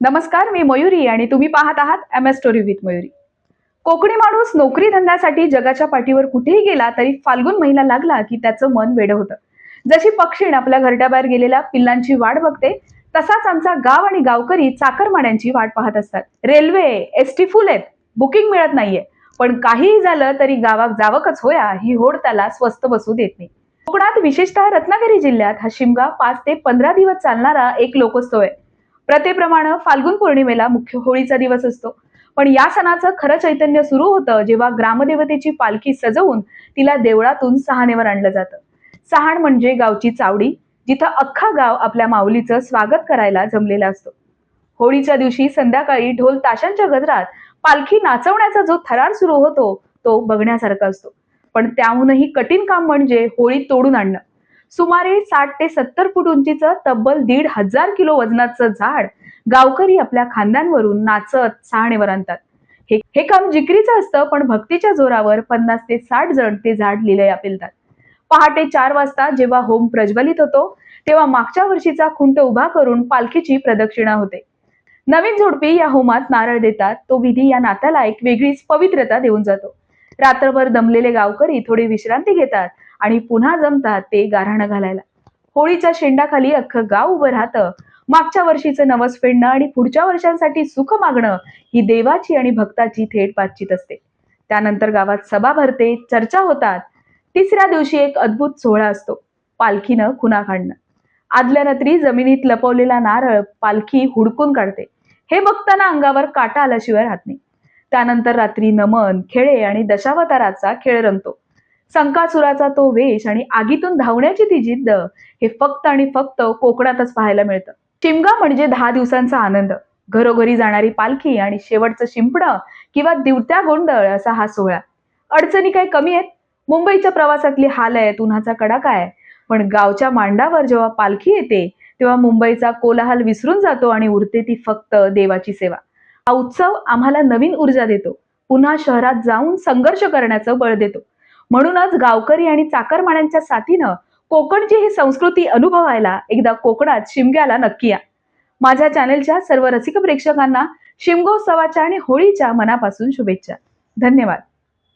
नमस्कार, मी मयुरी आणि तुम्ही पाहत आहात MS story with Mayuri. Konkani माणूस नोकरी धंद्यासाठी जगाच्या पाठीवर कुठेही गेला तरी फाल्गुन महिना लागला की त्याचं मन वेडं होतं. जशी पक्षीण आपल्या घरट्याबाहेर गेलेल्या पिल्लांची वाट बघते, तसाच आमचा गाव आणि गावकरी चाकरमान्यांची वाट पाहत असतात. रेल्वे, एसटी फुल आहेत, बुकिंग मिळत नाहीये, पण काहीही झालं तरी गावात जावकच होया ही होड त्याला स्वस्त बसू देत नाही. कोकणात विशेषतः रत्नागिरी जिल्ह्यात हा शिमगा 5 ते 15 दिवस चालणारा एक लोकोत्सव आहे. प्रथेप्रमाणे फाल्गुन पौर्णिमेला मुख्य होळीचा दिवस असतो. पण या सणाचं खरं चैतन्य सुरू होतं जेव्हा ग्रामदेवतेची पालखी सजवून तिला देवळातून सहाणेवर आणलं जातं. सहाण म्हणजे गावची चावडी, जिथं अख्खा गाव आपल्या माऊलीचं स्वागत करायला जमलेला असतो. होळीच्या दिवशी संध्याकाळी ढोल ताशांच्या गजरात पालखी नाचवण्याचा जो थरार सुरू होतो तो बघण्यासारखा असतो. पण त्याहूनही कठीण काम म्हणजे होळी तोडून आणणं. सुमारे 60 ते 70 फूट उंचीचं तब्बल 1,500 किलो वजनाचं झाड गावकरी आपल्या खांद्यांवरून नाचत सहाणेवर आणतात. हे काम जिकरीचं असतं, पण भक्तीच्या जोरावर 50 ते 60 जण ते झाड लिलया पेलतात. पहाटे 4 वाजता जेव्हा होम प्रज्वलित होतो तेव्हा मागच्या वर्षीचा खुंट उभा करून पालखीची प्रदक्षिणा होते. नवीन जोडपी या होमात नारळ देतात. तो विधी या नात्याला एक वेगळीच पवित्रता देऊन जातो. रात्रभर दमलेले गावकरी थोडी विश्रांती घेतात आणि पुन्हा जमतात ते गाऱ्हाणं घालायला. होळीच्या शेंडाखाली अख्खं गाव उभं राहतं. मागच्या वर्षीचं नवस फेडणं आणि पुढच्या वर्षांसाठी सुख मागणं ही देवाची आणि भक्ताची थेट बातचीत असते. त्यानंतर गावात सभा भरते, चर्चा होतात. तिसऱ्या दिवशी एक अद्भुत सोहळा असतो, पालखीनं खुणा काढणं. आदल्या रात्री जमिनीत लपवलेला नारळ पालखी हुडकून काढते. हे बघताना अंगावर काटा आल्याशिवाय राहत नाही. त्यानंतर रात्री नमन, खेळे आणि दशावताराचा खेळ रंगतो. संकासुराचा तो वेश आणि आगीतून धावण्याची ती जिद्द हे फक्त आणि फक्त कोकणातच पाहायला मिळतं. शिमगा म्हणजे 10 दिवसांचा आनंद, घरोघरी जाणारी पालखी आणि शेवटचं शिंपणं किंवा दिवट्या गोंधळ असा हा सोहळा. अडचणी काही कमी आहेत. मुंबईच्या प्रवासातली हाल आहेत, उन्हाचा कडाका आहे, पण गावच्या मांडावर जेव्हा पालखी येते तेव्हा मुंबईचा कोलाहल विसरून जातो आणि उरते ती फक्त देवाची सेवा. हा उत्सव आम्हाला नवीन ऊर्जा देतो, पुन्हा शहरात जाऊन संघर्ष करण्याचं बळ देतो. म्हणूनच गावकरी आणि चाकरमान्यांच्या साथीनं कोकणची ही संस्कृती अनुभवायला एकदा कोकणात शिमग्याला नक्की या. माझ्या चॅनेलच्या सर्व रसिक प्रेक्षकांना शिमगोत्सवाच्या आणि होळीच्या मनापासून शुभेच्छा. धन्यवाद.